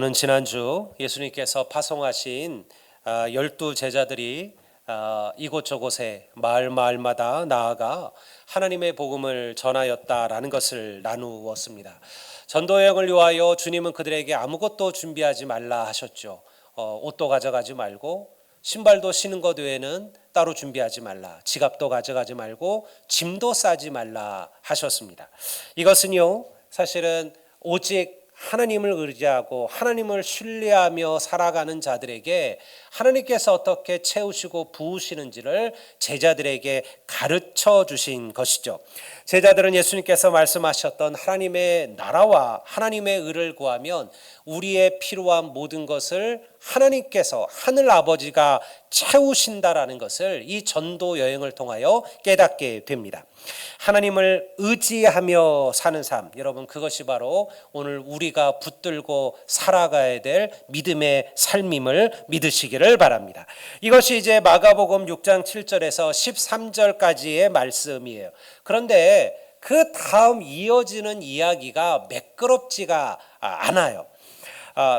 저는 지난주 예수님께서 파송하신 12 제자들이 이곳저곳에 마을마다 나아가 하나님의 복음을 전하였다라는 것을 나누었습니다. 전도여행을 위하여 주님은 그들에게 아무것도 준비하지 말라 하셨죠. 옷도 가져가지 말고 신발도 신은 것 외에는 따로 준비하지 말라. 지갑도 가져가지 말고 짐도 싸지 말라 하셨습니다. 이것은요, 사실은 오직 하나님을 의지하고 하나님을 신뢰하며 살아가는 자들에게 하나님께서 어떻게 채우시고 부으시는지를 제자들에게 가르쳐 주신 것이죠. 제자들은 예수님께서 말씀하셨던 하나님의 나라와 하나님의 의를 구하면 우리의 필요한 모든 것을 하나님께서 하늘 아버지가 채우신다라는 것을 이 전도 여행을 통하여 깨닫게 됩니다. 하나님을 의지하며 사는 삶, 여러분, 그것이 바로 오늘 우리가 붙들고 살아가야 될 믿음의 삶임을 믿으시기를 바랍니다. 이것이 이제 마가복음 6장 7절에서 13절까지의 말씀이에요. 그런데 그 다음 이어지는 이야기가 매끄럽지가 않아요.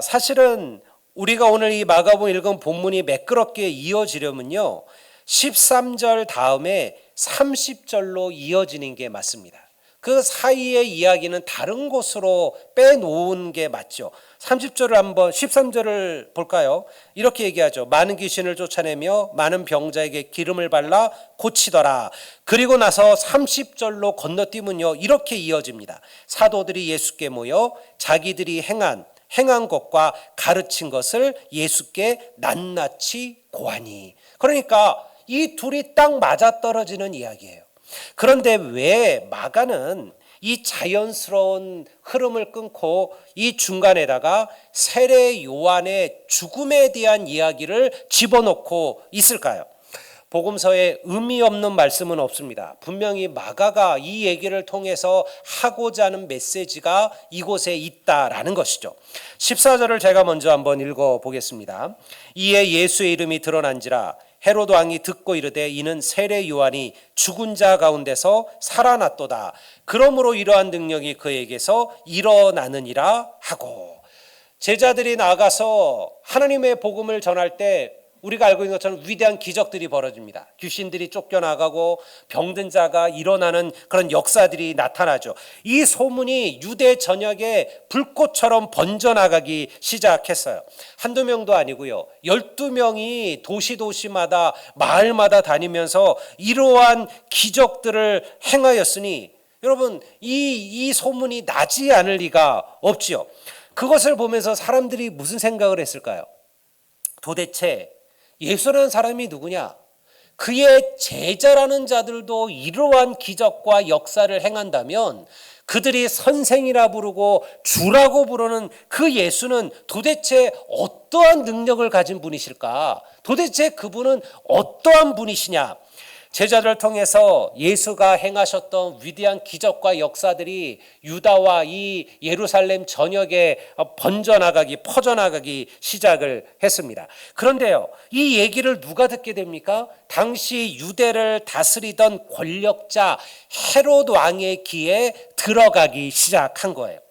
사실은 우리가 오늘 이 마가복음 읽은 본문이 매끄럽게 이어지려면요, 13절 다음에 30절로 이어지는 게 맞습니다. 그 사이의 이야기는 다른 곳으로 빼놓은 게 맞죠. 30절을 한번 13절을 볼까요? 이렇게 얘기하죠. 많은 귀신을 쫓아내며 많은 병자에게 기름을 발라 고치더라. 그리고 나서 30절로 건너뛰면요, 이렇게 이어집니다. 사도들이 예수께 모여 자기들이 행한 것과 가르친 것을 예수께 낱낱이 고하니. 그러니까 이 둘이 딱 맞아떨어지는 이야기예요. 그런데 왜 마가는 이 자연스러운 흐름을 끊고 이 중간에다가 세례 요한의 죽음에 대한 이야기를 집어넣고 있을까요? 복음서에 의미 없는 말씀은 없습니다. 분명히 마가가 이 얘기를 통해서 하고자 하는 메시지가 이곳에 있다라는 것이죠. 14절을 제가 먼저 한번 읽어보겠습니다. 이에 예수의 이름이 드러난지라 헤로드 왕이 듣고 이르되 이는 세례 요한이 죽은 자 가운데서 살아났도다. 그러므로 이러한 능력이 그에게서 일어나느니라 하고, 제자들이 나가서 하나님의 복음을 전할 때 우리가 알고 있는 것처럼 위대한 기적들이 벌어집니다. 귀신들이 쫓겨나가고 병든 자가 일어나는 그런 역사들이 나타나죠. 이 소문이 유대 전역에 불꽃처럼 번져나가기 시작했어요. 한두 명도 아니고요, 12명이 도시마다 마을마다 다니면서 이러한 기적들을 행하였으니 여러분, 이 소문이 나지 않을 리가 없지요. 그것을 보면서 사람들이 무슨 생각을 했을까요? 도대체 예수라는 사람이 누구냐? 그의 제자라는 자들도 이러한 기적과 역사를 행한다면 그들이 선생이라 부르고 주라고 부르는 그 예수는 도대체 어떠한 능력을 가진 분이실까? 도대체 그분은 어떠한 분이시냐? 제자들을 통해서 예수가 행하셨던 위대한 기적과 역사들이 유다와 이 예루살렘 전역에 퍼져나가기 시작을 했습니다. 그런데요, 이 얘기를 누가 듣게 됩니까? 당시 유대를 다스리던 권력자 헤롯 왕의 귀에 들어가기 시작한 거예요.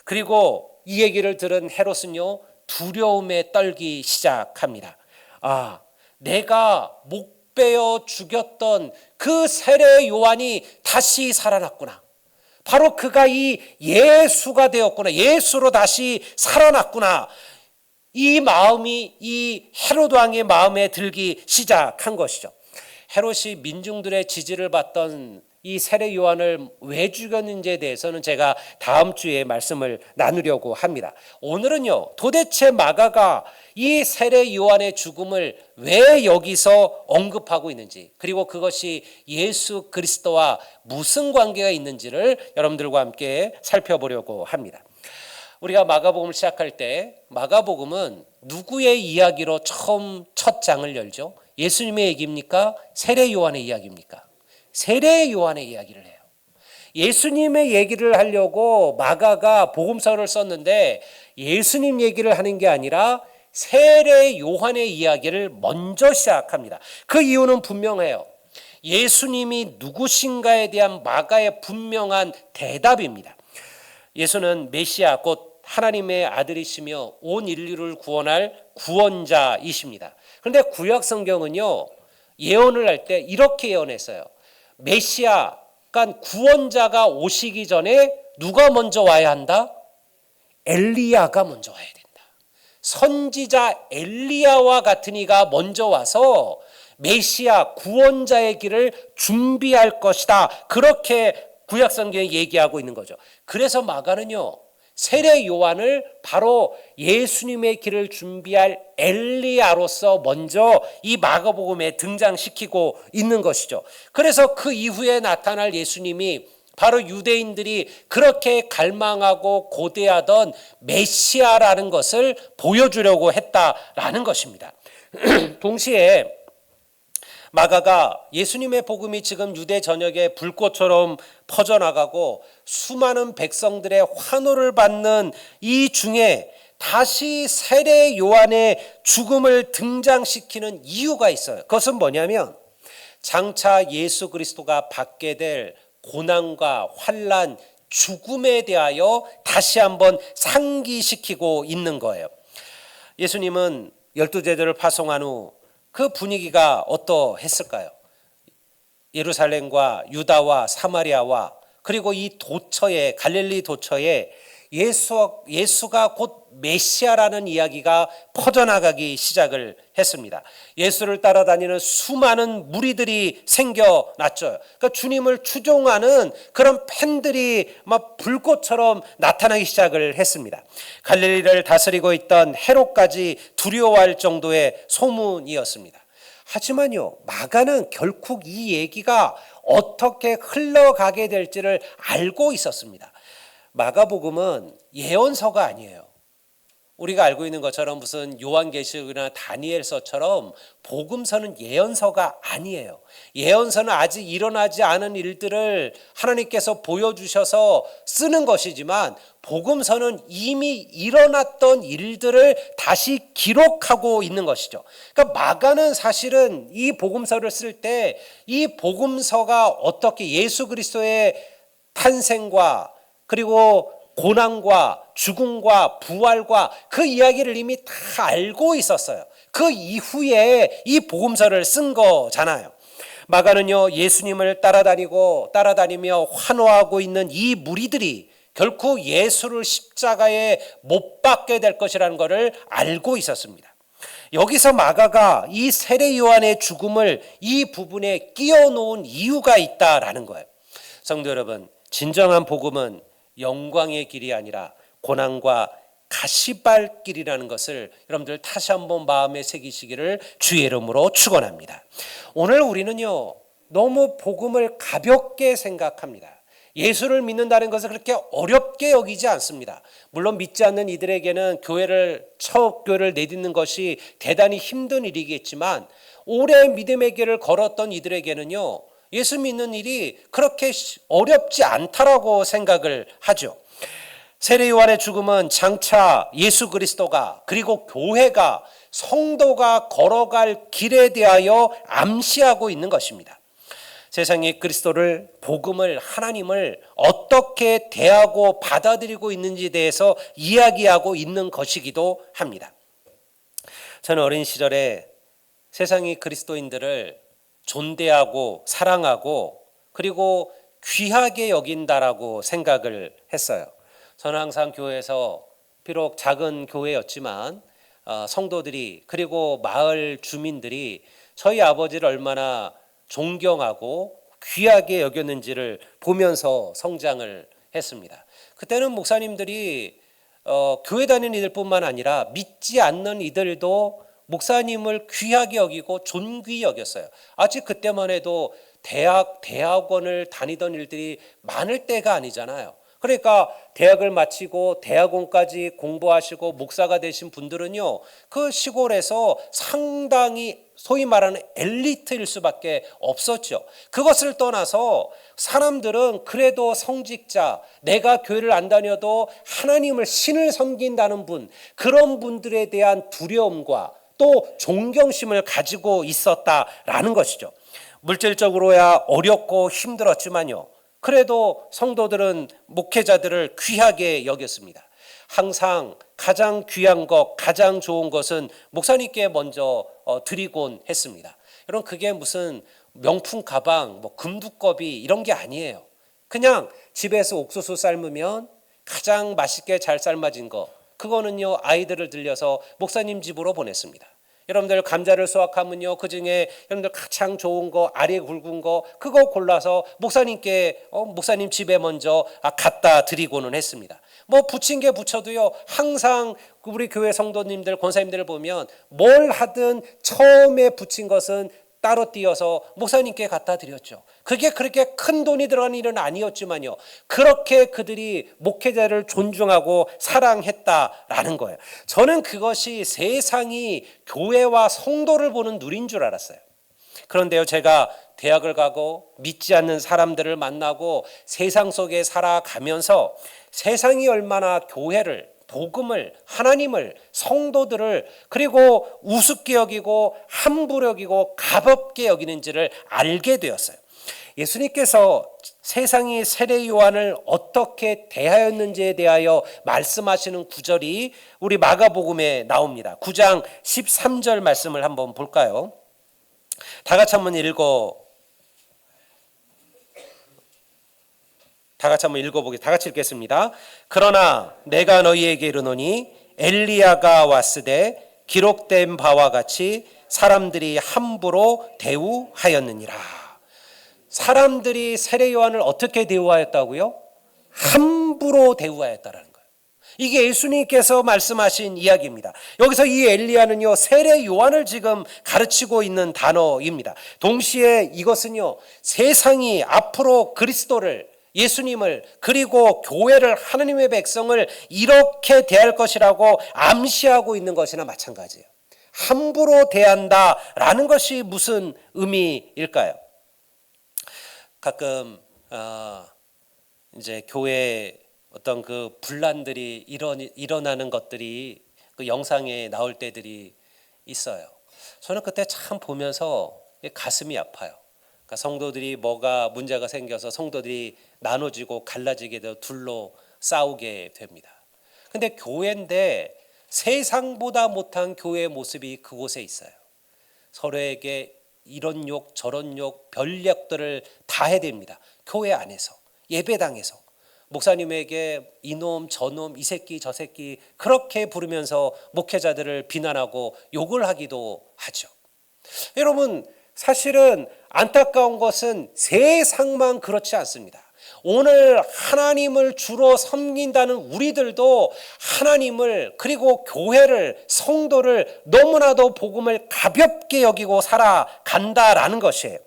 그리고 이 얘기를 들은 헤롯은요, 두려움에 떨기 시작합니다. 내가 빼어 죽였던 그 세례 요한이 다시 살아났구나. 바로 그가 이 예수가 되었구나. 예수로 다시 살아났구나. 이 마음이 이 헤롯 왕의 마음에 들기 시작한 것이죠. 헤롯이 민중들의 지지를 받던 이 세례 요한을 왜 죽였는지에 대해서는 제가 다음 주에 말씀을 나누려고 합니다. 오늘은요, 도대체 마가가 이 세례 요한의 죽음을 왜 여기서 언급하고 있는지, 그리고 그것이 예수 그리스도와 무슨 관계가 있는지를 여러분들과 함께 살펴보려고 합니다. 우리가 마가복음을 시작할 때 마가복음은 누구의 이야기로 처음 첫 장을 열죠? 예수님의 얘기입니까? 세례 요한의 이야기입니까? 세례 요한의 이야기를 해요. 예수님의 얘기를 하려고 마가가 복음서를 썼는데 예수님 얘기를 하는 게 아니라 세례 요한의 이야기를 먼저 시작합니다. 그 이유는 분명해요. 예수님이 누구신가에 대한 마가의 분명한 대답입니다. 예수는 메시아 곧 하나님의 아들이시며 온 인류를 구원할 구원자이십니다. 그런데 구약 성경은요, 예언을 할 때 이렇게 예언했어요. 메시아, 그러니까 구원자가 오시기 전에 누가 먼저 와야 한다? 엘리야가 먼저 와야 된다. 선지자 엘리야와 같은 이가 먼저 와서 메시아 구원자의 길을 준비할 것이다. 그렇게 구약 성경에 얘기하고 있는 거죠. 그래서 마가는요, 세례 요한을 바로 예수님의 길을 준비할 엘리야로서 먼저 이 마가복음에 등장시키고 있는 것이죠. 그래서 그 이후에 나타날 예수님이 바로 유대인들이 그렇게 갈망하고 고대하던 메시아라는 것을 보여주려고 했다라는 것입니다. 동시에 마가가 예수님의 복음이 지금 유대 전역에 불꽃처럼 퍼져나가고 수많은 백성들의 환호를 받는 이 중에 다시 세례 요한의 죽음을 등장시키는 이유가 있어요. 그것은 뭐냐면 장차 예수 그리스도가 받게 될 고난과 환난, 죽음에 대하여 다시 한번 상기시키고 있는 거예요. 예수님은 12제자를 파송한 후 그 분위기가 어떠했을까요? 예루살렘과 유다와 사마리아와 그리고 이 도처에, 갈릴리 도처에 예수가 곧 메시아라는 이야기가 퍼져나가기 시작을 했습니다. 예수를 따라다니는 수많은 무리들이 생겨났죠. 그러니까 주님을 추종하는 그런 팬들이 막 불꽃처럼 나타나기 시작을 했습니다. 갈릴리를 다스리고 있던 헤롯까지 두려워할 정도의 소문이었습니다. 하지만요, 마가는 결국 이 얘기가 어떻게 흘러가게 될지를 알고 있었습니다. 마가복음은 예언서가 아니에요. 우리가 알고 있는 것처럼 무슨 요한계시록이나 다니엘서처럼 복음서는 예언서가 아니에요. 예언서는 아직 일어나지 않은 일들을 하나님께서 보여주셔서 쓰는 것이지만 복음서는 이미 일어났던 일들을 다시 기록하고 있는 것이죠. 그러니까 마가는 사실은 이 복음서를 쓸 때 이 복음서가 어떻게 예수 그리스도의 탄생과 그리고 고난과 죽음과 부활과 그 이야기를 이미 다 알고 있었어요. 그 이후에 이 복음서를 쓴 거잖아요. 마가는요, 예수님을 따라다니며 환호하고 있는 이 무리들이 결코 예수를 십자가에 못 박게 될 것이라는 것을 알고 있었습니다. 여기서 마가가 이 세례 요한의 죽음을 이 부분에 끼워 놓은 이유가 있다라는 거예요. 성도 여러분, 진정한 복음은 영광의 길이 아니라 고난과 가시밭길이라는 것을 여러분들 다시 한번 마음에 새기시기를 주의 이름으로 축원합니다. 오늘 우리는요, 너무 복음을 가볍게 생각합니다. 예수를 믿는다는 것을 그렇게 어렵게 여기지 않습니다. 물론 믿지 않는 이들에게는 첫 교회를 내딛는 것이 대단히 힘든 일이겠지만 오래 믿음의 길을 걸었던 이들에게는요, 예수 믿는 일이 그렇게 어렵지 않다라고 생각을 하죠. 세례 요한의 죽음은 장차 예수 그리스도가 그리고 교회가 성도가 걸어갈 길에 대하여 암시하고 있는 것입니다. 세상이 그리스도를, 복음을, 하나님을 어떻게 대하고 받아들이고 있는지에 대해서 이야기하고 있는 것이기도 합니다. 저는 어린 시절에 세상이 그리스도인들을 존대하고 사랑하고 그리고 귀하게 여긴다라고 생각을 했어요. 저는 항상 교회에서 비록 작은 교회였지만 성도들이 그리고 마을 주민들이 저희 아버지를 얼마나 존경하고 귀하게 여겼는지를 보면서 성장을 했습니다. 그때는 목사님들이 교회 다니는 이들뿐만 아니라 믿지 않는 이들도 목사님을 귀하게 여기고 존귀히 여겼어요. 아직 그때만 해도 대학원을 다니던 일들이 많을 때가 아니잖아요. 그러니까 대학을 마치고 대학원까지 공부하시고 목사가 되신 분들은요, 그 시골에서 상당히 소위 말하는 엘리트일 수밖에 없었죠. 그것을 떠나서 사람들은 그래도 성직자, 내가 교회를 안 다녀도 하나님을, 신을 섬긴다는 분, 그런 분들에 대한 두려움과 또 존경심을 가지고 있었다라는 것이죠. 물질적으로야 어렵고 힘들었지만요, 그래도 성도들은 목회자들을 귀하게 여겼습니다. 항상 가장 귀한 것, 가장 좋은 것은 목사님께 먼저 드리곤 했습니다. 여러분, 그게 무슨 명품 가방, 뭐 금두꺼비 이런 게 아니에요. 그냥 집에서 옥수수 삶으면 가장 맛있게 잘 삶아진 거, 그거는요 아이들을 들려서 목사님 집으로 보냈습니다. 여러분들 감자를 수확하면요 그중에 여러분들 가장 좋은 거, 알이 굵은 거, 그거 골라서 목사님께 목사님 집에 먼저 갖다 드리고는 했습니다. 뭐 부친 게 부쳐도요 항상 우리 교회 성도님들, 권사님들을 보면 뭘 하든 처음에 부친 것은 따로 띄어서 목사님께 갖다 드렸죠. 그게 그렇게 큰 돈이 들어가는 일은 아니었지만요, 그렇게 그들이 목회자를 존중하고 사랑했다라는 거예요. 저는 그것이 세상이 교회와 성도를 보는 눈인 줄 알았어요. 그런데요, 제가 대학을 가고 믿지 않는 사람들을 만나고 세상 속에 살아가면서 세상이 얼마나 교회를, 복음을, 하나님을, 성도들을 그리고 우습게 여기고 함부로 여기고 가볍게 여기는지를 알게 되었어요. 예수님께서 세상이 세례 요한을 어떻게 대하였는지에 대하여 말씀하시는 구절이 우리 마가복음에 나옵니다. 9장 13절 말씀을 한번 볼까요? 다 같이 한번 읽어보겠습니다. 다 같이 읽겠습니다. 그러나 내가 너희에게 이르노니 엘리야가 왔으되 기록된 바와 같이 사람들이 함부로 대우하였느니라. 사람들이 세례 요한을 어떻게 대우하였다고요? 함부로 대우하였다라는 거예요. 이게 예수님께서 말씀하신 이야기입니다. 여기서 이 엘리야는요 세례 요한을 지금 가르치고 있는 단어입니다. 동시에 이것은요 세상이 앞으로 그리스도를, 예수님을, 그리고 교회를, 하나님의 백성을 이렇게 대할 것이라고 암시하고 있는 것이나 마찬가지예요. 함부로 대한다라는 것이 무슨 의미일까요? 가끔 이제 교회 어떤 그 분란들이 일어나는 것들이 그 영상에 나올 때들이 있어요. 저는 그때 참 보면서 가슴이 아파요. 그러니까 성도들이 뭐가 문제가 생겨서 성도들이 나눠지고 갈라지게 되어 둘로 싸우게 됩니다. 근데 교회인데 세상보다 못한 교회의 모습이 그곳에 있어요. 서로에게 이런 욕 저런 욕 별력들을 다 해댑니다. 교회 안에서, 예배당에서 목사님에게 이놈 저놈 이 새끼 저 새끼 그렇게 부르면서 목회자들을 비난하고 욕을 하기도 하죠. 여러분, 사실은 안타까운 것은 세상만 그렇지 않습니다. 오늘 하나님을 주로 섬긴다는 우리들도 하나님을, 그리고 교회를, 성도를 너무나도 복음을 가볍게 여기고 살아간다라는 것이에요.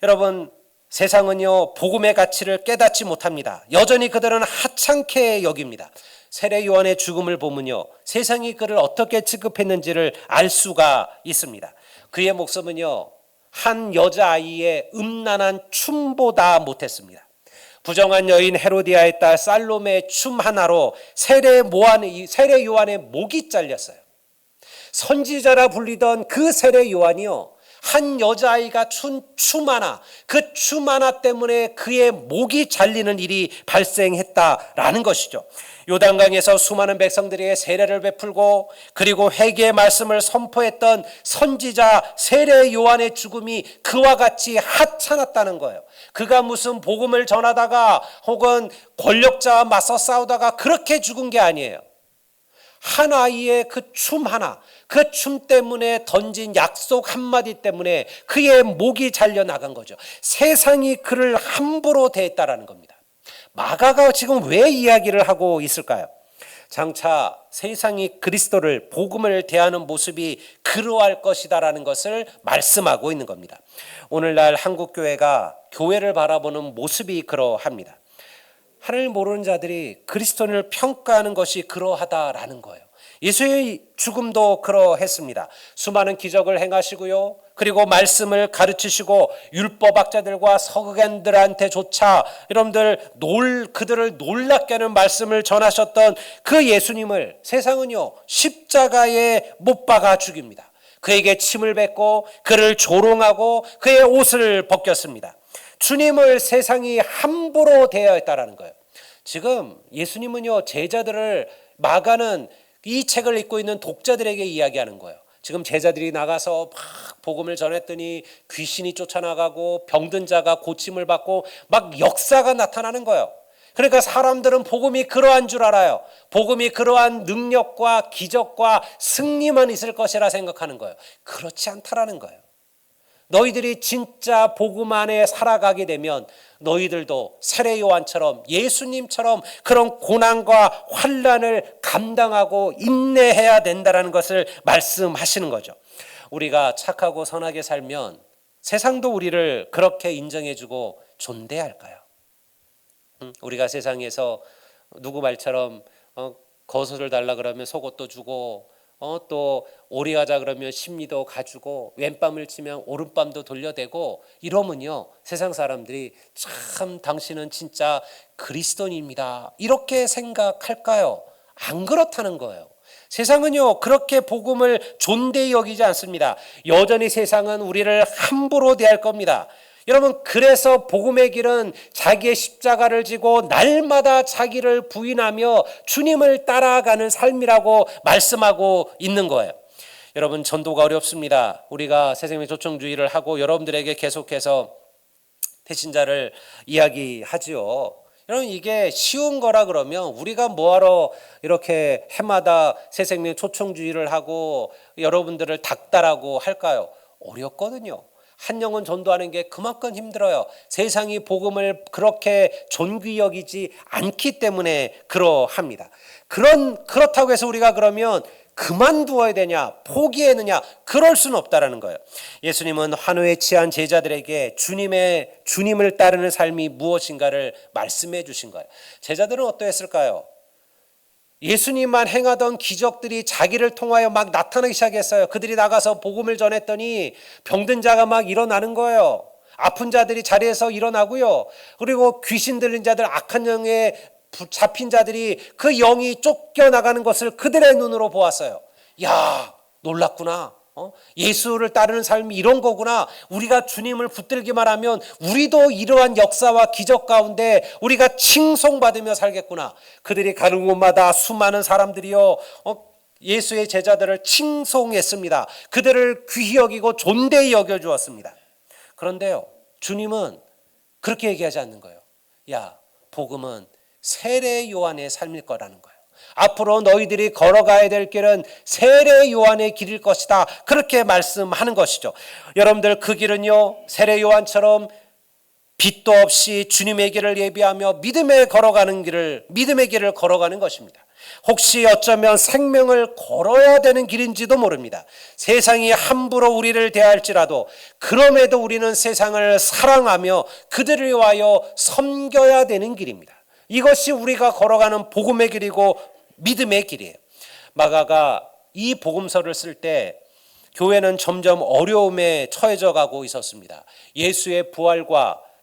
여러분, 세상은요 복음의 가치를 깨닫지 못합니다. 여전히 그들은 하찮게 여깁니다. 세례 요한의 죽음을 보면요 세상이 그를 어떻게 취급했는지를 알 수가 있습니다. 그의 목숨은요 한 여자아이의 음란한 춤보다 못했습니다. 부정한 여인 헤로디아의 딸 살로메의 춤 하나로 세례 요한의 목이 잘렸어요. 선지자라 불리던 그 세례 요한이요 한 여자아이가 춘 춤 하나, 그 춤 하나 때문에 그의 목이 잘리는 일이 발생했다라는 것이죠. 요단강에서 수많은 백성들에게 세례를 베풀고 그리고 회개의 말씀을 선포했던 선지자 세례 요한의 죽음이 그와 같이 하찮았다는 거예요. 그가 무슨 복음을 전하다가 혹은 권력자와 맞서 싸우다가 그렇게 죽은 게 아니에요. 한 아이의 그 춤 하나, 그 춤 때문에 던진 약속 한마디 때문에 그의 목이 잘려나간 거죠. 세상이 그를 함부로 대했다라는 겁니다. 마가가 지금 왜 이야기를 하고 있을까요? 장차 세상이 그리스도를, 복음을 대하는 모습이 그러할 것이다라는 것을 말씀하고 있는 겁니다. 오늘날 한국교회가 교회를 바라보는 모습이 그러합니다. 하나님을 모르는 자들이 그리스도인을 평가하는 것이 그러하다라는 거예요. 예수의 죽음도 그러했습니다. 수많은 기적을 행하시고요, 그리고 말씀을 가르치시고 율법학자들과 서기관들한테조차 여러분들 그들을 놀랍게 하는 말씀을 전하셨던 그 예수님을 세상은요 십자가에 못 박아 죽입니다. 그에게 침을 뱉고 그를 조롱하고 그의 옷을 벗겼습니다. 주님을 세상이 함부로 대하였다라는 거예요. 지금 예수님은요 제자들을 마가는 이 책을 읽고 있는 독자들에게 이야기하는 거예요. 지금 제자들이 나가서 막 복음을 전했더니 귀신이 쫓아나가고 병든 자가 고침을 받고 막 역사가 나타나는 거예요. 그러니까 사람들은 복음이 그러한 줄 알아요. 복음이 그러한 능력과 기적과 승리만 있을 것이라 생각하는 거예요. 그렇지 않다라는 거예요. 너희들이 진짜 복음 안에 살아가게 되면 너희들도 세례 요한처럼 예수님처럼 그런 고난과 환난을 감당하고 인내해야 된다는 것을 말씀하시는 거죠. 우리가 착하고 선하게 살면 세상도 우리를 그렇게 인정해주고 존대할까요? 우리가 세상에서 누구 말처럼 겉옷을 달라 그러면 속옷도 주고 또 오리 가자 그러면 심리도 가주고 왼밤을 치면 오른밤도 돌려대고 이러면요 세상 사람들이 참 당신은 진짜 그리스도인입니다 이렇게 생각할까요? 안 그렇다는 거예요. 세상은요 그렇게 복음을 존대히 여기지 않습니다. 여전히 세상은 우리를 함부로 대할 겁니다. 여러분 그래서 복음의 길은 자기의 십자가를 지고 날마다 자기를 부인하며 주님을 따라가는 삶이라고 말씀하고 있는 거예요. 여러분 전도가 어렵습니다. 우리가 새생명 초청주의를 하고 여러분들에게 계속해서 배신자를 이야기하지요. 여러분 이게 쉬운 거라 그러면 우리가 뭐하러 이렇게 해마다 새생명 초청주의를 하고 여러분들을 닥달하고 할까요? 어렵거든요. 한 영혼 전도하는 게 그만큼 힘들어요. 세상이 복음을 그렇게 존귀 여기지 않기 때문에 그러합니다. 그렇다고 해서 우리가 그러면 그만두어야 되냐 포기해느냐 그럴 수는 없다라는 거예요. 예수님은 환호에 취한 제자들에게 주님을 따르는 삶이 무엇인가를 말씀해 주신 거예요. 제자들은 어떠했을까요? 예수님만 행하던 기적들이 자기를 통하여 막 나타나기 시작했어요. 그들이 나가서 복음을 전했더니 병든 자가 막 일어나는 거예요. 아픈 자들이 자리에서 일어나고요. 그리고 귀신 들린 자들, 악한 영에 잡힌 자들이 그 영이 쫓겨나가는 것을 그들의 눈으로 보았어요. 야, 놀랐구나. 예수를 따르는 삶이 이런 거구나. 우리가 주님을 붙들기만 하면 우리도 이러한 역사와 기적 가운데 우리가 칭송받으며 살겠구나. 그들이 가는 곳마다 수많은 사람들이요 예수의 제자들을 칭송했습니다. 그들을 귀히 여기고 존대히 여겨주었습니다. 그런데요 주님은 그렇게 얘기하지 않는 거예요. 야, 복음은 세례 요한의 삶일 거라는 거예요. 앞으로 너희들이 걸어가야 될 길은 세례 요한의 길일 것이다. 그렇게 말씀하는 것이죠. 여러분들 그 길은요 세례 요한처럼 빛도 없이 주님의 길을 예비하며 믿음의 길을 걸어가는 것입니다. 혹시 어쩌면 생명을 걸어야 되는 길인지도 모릅니다. 세상이 함부로 우리를 대할지라도 그럼에도 우리는 세상을 사랑하며 그들을 위하여 섬겨야 되는 길입니다. 이것이 우리가 걸어가는 복음의 길이고 믿음의 길이에요. 마가가 이 복음서를 쓸 때 교회는 점점 어려움에 처해져 가고 있었습니다.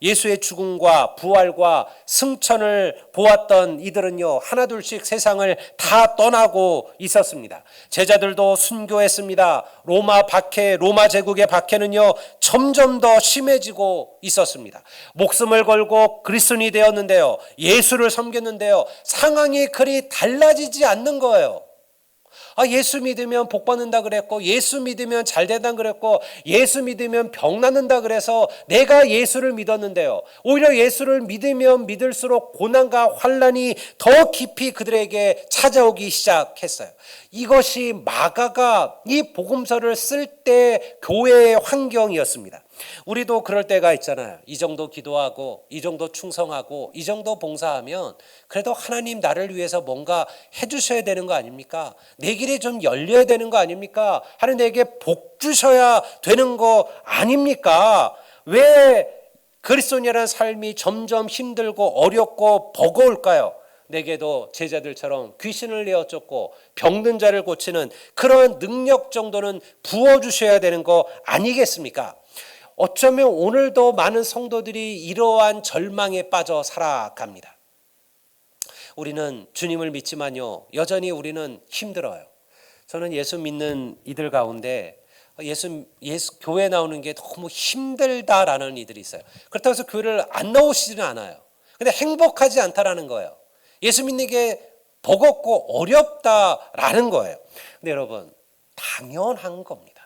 예수의 죽음과 부활과 승천을 보았던 이들은요 하나둘씩 세상을 다 떠나고 있었습니다. 제자들도 순교했습니다. 로마 제국의 박해는요 점점 더 심해지고 있었습니다. 목숨을 걸고 그리스도인이 되었는데요 예수를 섬겼는데요 상황이 그리 달라지지 않는 거예요. 예수 믿으면 복 받는다 그랬고 예수 믿으면 잘 된다 그랬고 예수 믿으면 병 낫는다 그래서 내가 예수를 믿었는데요 오히려 예수를 믿으면 믿을수록 고난과 환난이 더 깊이 그들에게 찾아오기 시작했어요. 이것이 마가가 이 복음서를 쓸 때 교회의 환경이었습니다. 우리도 그럴 때가 있잖아요. 이 정도 기도하고 이 정도 충성하고 이 정도 봉사하면 그래도 하나님 나를 위해서 뭔가 해주셔야 되는 거 아닙니까? 내 길이 좀 열려야 되는 거 아닙니까? 하나님 내게 복 주셔야 되는 거 아닙니까? 왜 그리스도인이라는 삶이 점점 힘들고 어렵고 버거울까요? 내게도 제자들처럼 귀신을 내어 쫓고 병든 자를 고치는 그런 능력 정도는 부어주셔야 되는 거 아니겠습니까? 어쩌면 오늘도 많은 성도들이 이러한 절망에 빠져 살아갑니다. 우리는 주님을 믿지만요 여전히 우리는 힘들어요. 저는 예수 믿는 이들 가운데 교회 나오는 게 너무 힘들다라는 이들이 있어요. 그렇다고 해서 교회를 안 나오시지는 않아요. 근데 행복하지 않다라는 거예요. 예수 믿는 게 버겁고 어렵다라는 거예요. 근데 여러분, 당연한 겁니다.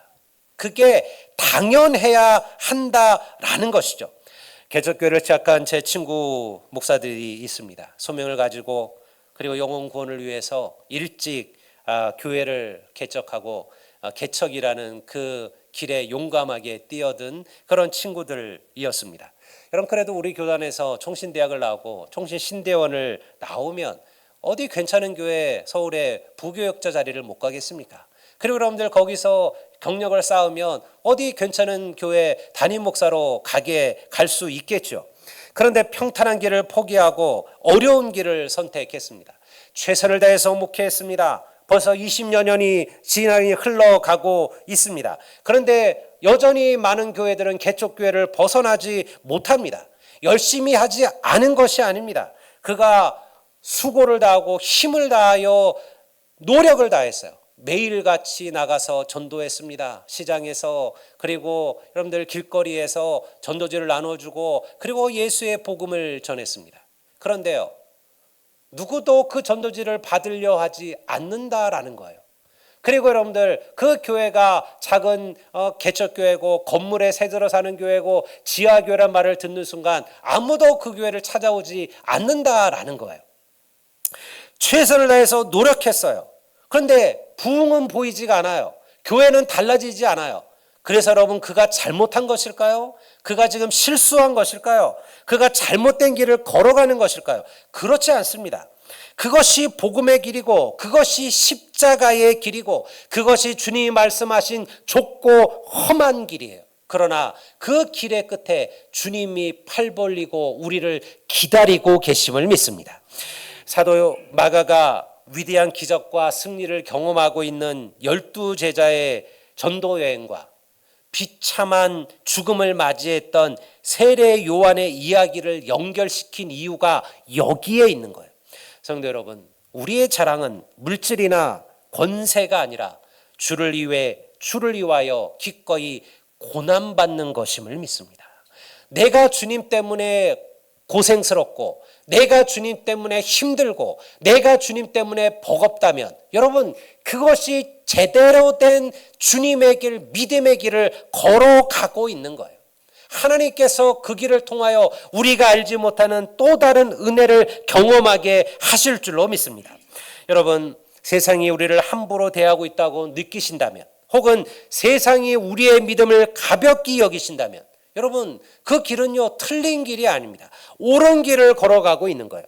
그게 당연해야 한다라는 것이죠. 개척교회를 시작한 제 친구 목사들이 있습니다. 소명을 가지고 그리고 영혼 구원을 위해서 일찍 교회를 개척하고 개척이라는 그 길에 용감하게 뛰어든 그런 친구들이었습니다. 여러분, 그래도 우리 교단에서 총신대학을 나오고 총신신대원을 나오면 어디 괜찮은 교회 서울에 부교역자 자리를 못 가겠습니까? 그리고 여러분들 거기서 경력을 쌓으면 어디 괜찮은 교회 담임 목사로 갈 수 있겠죠. 그런데 평탄한 길을 포기하고 어려운 길을 선택했습니다. 최선을 다해서 목회했습니다. 벌써 20여 년이 지나니 흘러가고 있습니다. 그런데 여전히 많은 교회들은 개척교회를 벗어나지 못합니다. 열심히 하지 않은 것이 아닙니다. 그가 수고를 다하고 힘을 다하여 노력을 다했어요. 매일같이 나가서 전도했습니다. 시장에서, 그리고 여러분들 길거리에서 전도지를 나눠주고 그리고 예수의 복음을 전했습니다. 그런데요, 누구도 그 전도지를 받으려 하지 않는다라는 거예요. 그리고 여러분들 그 교회가 작은 개척교회고 건물에 새들어 사는 교회고 지하교회란 말을 듣는 순간 아무도 그 교회를 찾아오지 않는다라는 거예요. 최선을 다해서 노력했어요. 그런데 부흥은 보이지가 않아요. 교회는 달라지지 않아요. 그래서 여러분, 그가 잘못한 것일까요? 그가 지금 실수한 것일까요? 그가 잘못된 길을 걸어가는 것일까요? 그렇지 않습니다. 그것이 복음의 길이고 그것이 십자가의 길이고 그것이 주님이 말씀하신 좁고 험한 길이에요. 그러나 그 길의 끝에 주님이 팔 벌리고 우리를 기다리고 계심을 믿습니다. 사도 마가가 위대한 기적과 승리를 경험하고 있는 12제자의 전도 여행과 비참한 죽음을 맞이했던 세례 요한의 이야기를 연결시킨 이유가 여기에 있는 거예요. 성도 여러분, 우리의 자랑은 물질이나 권세가 아니라 주를 위하여 기꺼이 고난받는 것임을 믿습니다. 내가 주님 때문에 고생스럽고 내가 주님 때문에 힘들고 내가 주님 때문에 버겁다면 여러분, 그것이 제대로 된 주님의 길, 믿음의 길을 걸어가고 있는 거예요. 하나님께서 그 길을 통하여 우리가 알지 못하는 또 다른 은혜를 경험하게 하실 줄로 믿습니다. 여러분, 세상이 우리를 함부로 대하고 있다고 느끼신다면 혹은 세상이 우리의 믿음을 가볍게 여기신다면 여러분, 그 길은요, 틀린 길이 아닙니다. 옳은 길을 걸어가고 있는 거예요.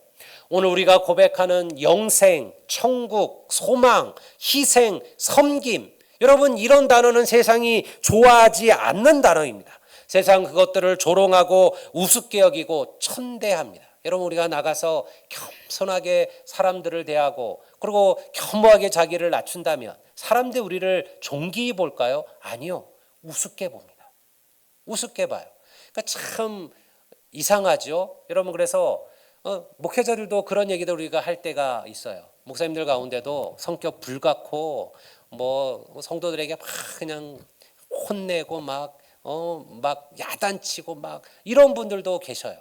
오늘 우리가 고백하는 영생, 천국, 소망, 희생, 섬김, 여러분, 이런 단어는 세상이 좋아하지 않는 단어입니다. 세상 그것들을 조롱하고 우습게 여기고 천대합니다. 여러분, 우리가 나가서 겸손하게 사람들을 대하고 그리고 겸허하게 자기를 낮춘다면 사람들이 우리를 존귀히 볼까요? 아니요, 우습게 봅니다. 우습게 봐요. 그러니까 참 이상하죠. 여러분, 그래서 목회자들도 그런 얘기들 우리가 할 때가 있어요. 목사님들 가운데도 성격 불같고 성도들에게 막 그냥 혼내고 막 야단치고 막 이런 분들도 계셔요.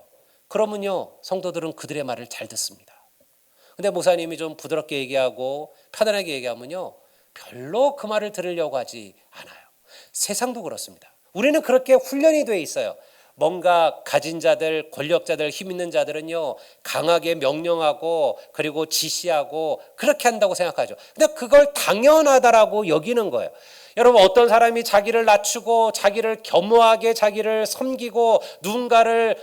그러면요, 성도들은 그들의 말을 잘 듣습니다. 근데 목사님이 좀 부드럽게 얘기하고 편안하게 얘기하면요, 별로 그 말을 들으려고 하지 않아요. 세상도 그렇습니다. 우리는 그렇게 훈련이 돼 있어요. 뭔가 가진 자들, 권력자들, 힘 있는 자들은요, 강하게 명령하고 그리고 지시하고 그렇게 한다고 생각하죠. 근데 그걸 당연하다라고 여기는 거예요. 여러분, 어떤 사람이 자기를 낮추고 자기를 겸허하게 자기를 섬기고 누군가를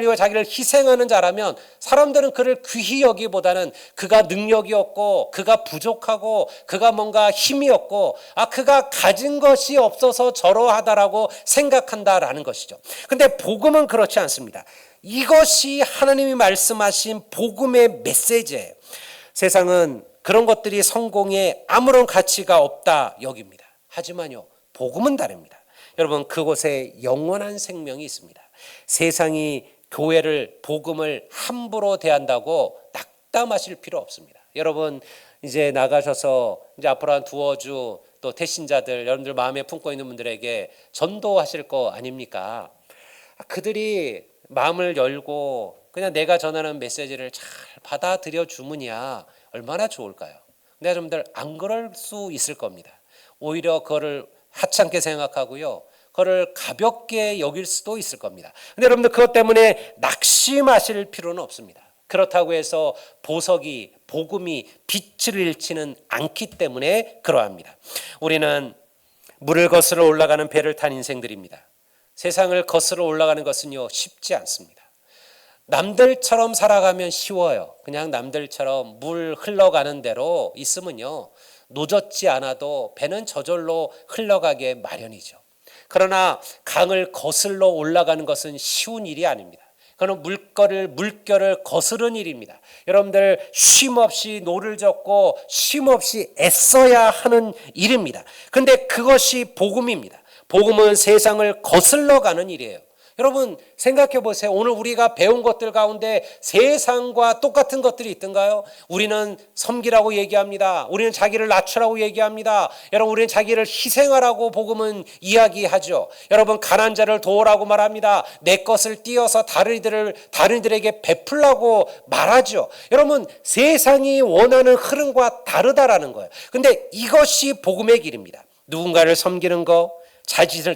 위해 자기를 희생하는 자라면 사람들은 그를 귀히 여기보다는 그가 능력이 없고 그가 부족하고 그가 뭔가 힘이 없고 그가 가진 것이 없어서 저러하다라고 생각한다라는 것이죠. 근데 복음은 그렇지 않습니다. 이것이 하나님이 말씀하신 복음의 메시지예요. 세상은 그런 것들이 성공에 아무런 가치가 없다 여깁니다. 하지만요, 복음은 다릅니다. 여러분, 그곳에 영원한 생명이 있습니다. 세상이 교회를, 복음을 함부로 대한다고 낙담하실 필요 없습니다. 여러분, 이제 나가셔서 이제 앞으로 한 두어 주 또 태신자들, 여러분들 마음에 품고 있는 분들에게 전도하실 거 아닙니까? 그들이 마음을 열고 그냥 내가 전하는 메시지를 잘 받아들여 주면야 얼마나 좋을까요? 근데 여러분들 안 그럴 수 있을 겁니다. 오히려 그거를 하찮게 생각하고요, 그거를 가볍게 여길 수도 있을 겁니다. 근데 여러분들 그것 때문에 낙심하실 필요는 없습니다. 그렇다고 해서 보석이, 복음이 빛을 잃지는 않기 때문에 그러합니다. 우리는 물을 거스러 올라가는 배를 탄 인생들입니다. 세상을 거스러 올라가는 것은요, 쉽지 않습니다. 남들처럼 살아가면 쉬워요. 그냥 남들처럼 물 흘러가는 대로 있으면요, 노젓지 않아도 배는 저절로 흘러가게 마련이죠. 그러나 강을 거슬러 올라가는 것은 쉬운 일이 아닙니다. 그건 물결을 거스르는 일입니다. 여러분들 쉼없이 노를 젓고 쉼없이 애써야 하는 일입니다. 그런데 그것이 복음입니다. 복음은 세상을 거슬러 가는 일이에요. 여러분 생각해 보세요. 오늘 우리가 배운 것들 가운데 세상과 똑같은 것들이 있던가요? 우리는 섬기라고 얘기합니다. 우리는 자기를 낮추라고 얘기합니다. 여러분 우리는 자기를 희생하라고 복음은 이야기하죠. 여러분 가난한 자를 도우라고 말합니다. 내 것을 띄어서 다른 이들에게 베풀라고 말하죠. 여러분 세상이 원하는 흐름과 다르다라는 거예요. 근데 이것이 복음의 길입니다. 누군가를 섬기는 거,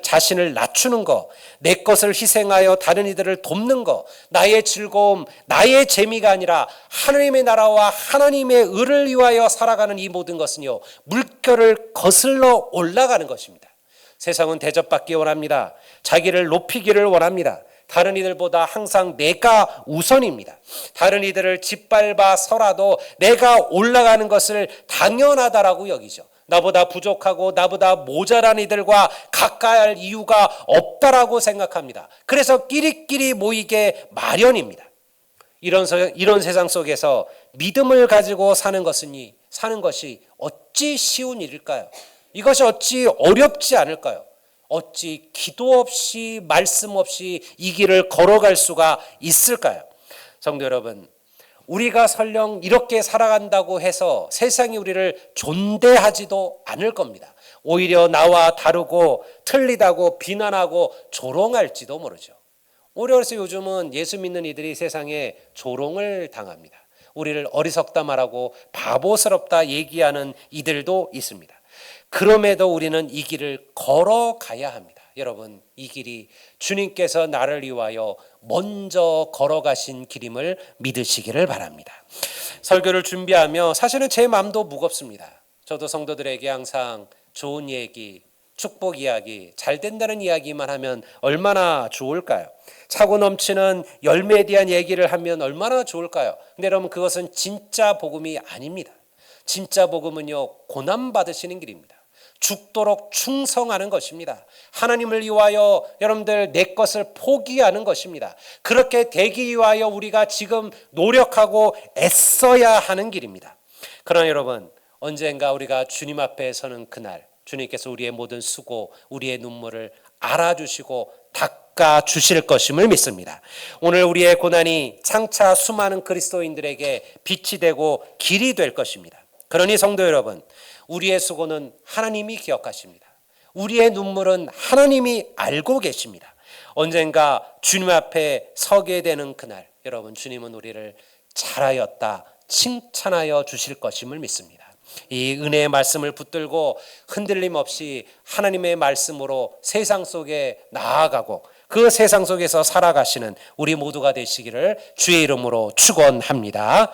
자신을 낮추는 거, 내 것을 희생하여 다른 이들을 돕는 거, 나의 즐거움, 나의 재미가 아니라 하나님의 나라와 하나님의 의를 위하여 살아가는 이 모든 것은요, 물결을 거슬러 올라가는 것입니다. 세상은 대접받기 원합니다. 자기를 높이기를 원합니다. 다른 이들보다 항상 내가 우선입니다. 다른 이들을 짓밟아서라도 내가 올라가는 것을 당연하다라고 여기죠. 나보다 부족하고 나보다 모자란 이들과 가까이 할 이유가 없다라고 생각합니다. 그래서 끼리끼리 모이게 마련입니다. 이런 세상 속에서 믿음을 가지고 사는 것이 어찌 쉬운 일일까요? 이것이 어찌 어렵지 않을까요? 어찌 기도 없이 말씀 없이 이 길을 걸어갈 수가 있을까요? 성도 여러분, 우리가 설령 이렇게 살아간다고 해서 세상이 우리를 존대하지도 않을 겁니다. 오히려 나와 다르고 틀리다고 비난하고 조롱할지도 모르죠. 오히려 그래서 요즘은 예수 믿는 이들이 세상에 조롱을 당합니다. 우리를 어리석다 말하고 바보스럽다 얘기하는 이들도 있습니다. 그럼에도 우리는 이 길을 걸어가야 합니다. 여러분, 이 길이 주님께서 나를 위하여 먼저 걸어가신 길임을 믿으시기를 바랍니다. 설교를 준비하며 사실은 제 마음도 무겁습니다. 저도 성도들에게 항상 좋은 얘기, 축복 이야기, 잘 된다는 이야기만 하면 얼마나 좋을까요? 차고 넘치는 열매에 대한 얘기를 하면 얼마나 좋을까요? 근데 여러분 그것은 진짜 복음이 아닙니다. 진짜 복음은요, 고난받으시는 길입니다. 죽도록 충성하는 것입니다. 하나님을 위하여 여러분들 내 것을 포기하는 것입니다. 그렇게 되기 위하여 우리가 지금 노력하고 애써야 하는 길입니다. 그러나 여러분 언젠가 우리가 주님 앞에 서는 그날 주님께서 우리의 모든 수고, 우리의 눈물을 알아주시고 닦아주실 것임을 믿습니다. 오늘 우리의 고난이 장차 수많은 그리스도인들에게 빛이 되고 길이 될 것입니다. 그러니 성도 여러분, 우리의 수고는 하나님이 기억하십니다. 우리의 눈물은 하나님이 알고 계십니다. 언젠가 주님 앞에 서게 되는 그날, 여러분 주님은 우리를 잘하였다 칭찬하여 주실 것임을 믿습니다. 이 은혜의 말씀을 붙들고 흔들림 없이 하나님의 말씀으로 세상 속에 나아가고 그 세상 속에서 살아가시는 우리 모두가 되시기를 주의 이름으로 축원합니다.